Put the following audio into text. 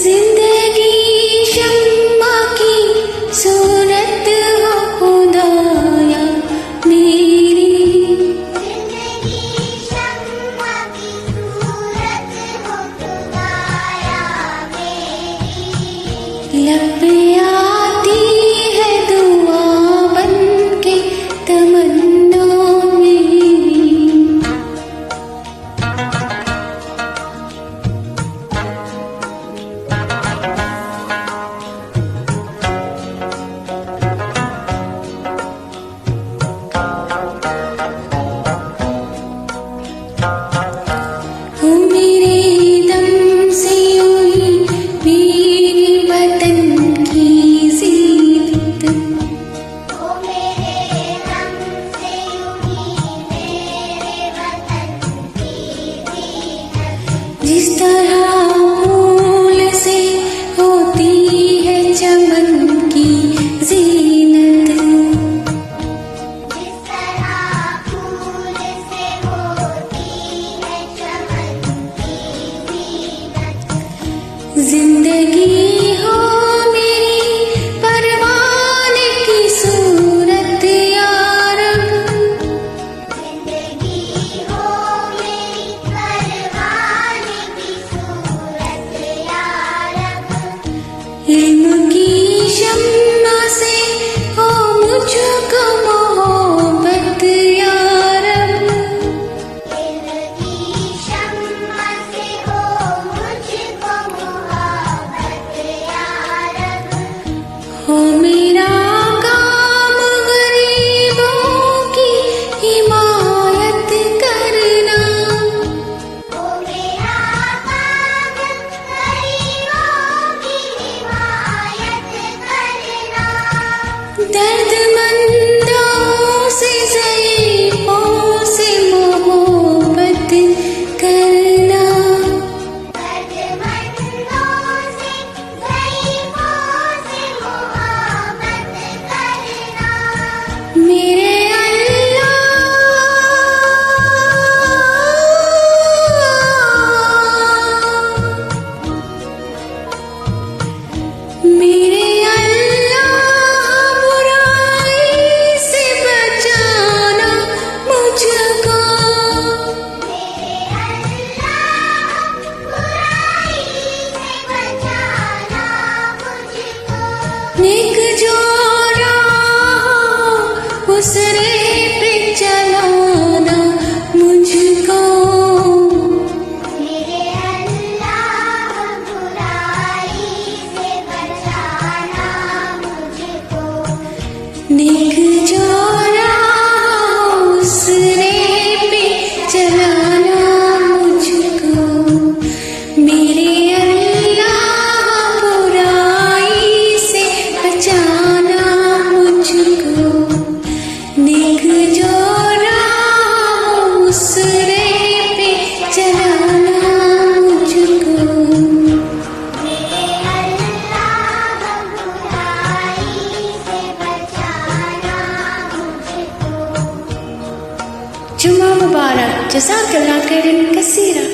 जिंदगी शम्मा की सूरत हो खुदाया मेरी, जिंदगी शम्मा की सूरत हो खुदाया मेरी। लब पे आती है दुआ बन के तमन्ना मेरी। जिस तरह फूल से होती है चमन की ज़ीनत, जिस तरह फूल से होती है चमन की ज़ीनत, जिंदगी हो मेरी परवाने की सूरत यारब, जिंदगी हो मेरी परवाने की सूरत यारब। इल्म की शम्मा से हो मुझको मोहब्बत यारब, इल्म की शम्मा से हो मुझको मोहब्बत यारब। हो मेरा काम गरीबों की हिमायत करना, हो मेरा काम गरीबों की हिमायत करना। दर्दमंदों से ज़ईफ़ों से मोहब्बत करना, दर्दमंदों से ज़ईफ़ों से मोहब्बत करना। मेरे अल्लाह, मेरे अल्लाह बुराई से बचाना मुझको, मेरे अल्लाह बुराई से बचाना मुझको। नेक जो राह उस राह पे चलाना मुझको, मेरे अल्लाह बुराई से बचाना मुझको। नेक जो राह उस राह पे चलाना मुझको, मेरे अल्लाह बुराई से बचाना मुझको। नेक जो राह उस राह पे चलाना मुझको, मेरे अल्लाह बुराई से बचाना मुझको। जुमा मुबारक, जज़ाकल्लाह खैरन कसीरा।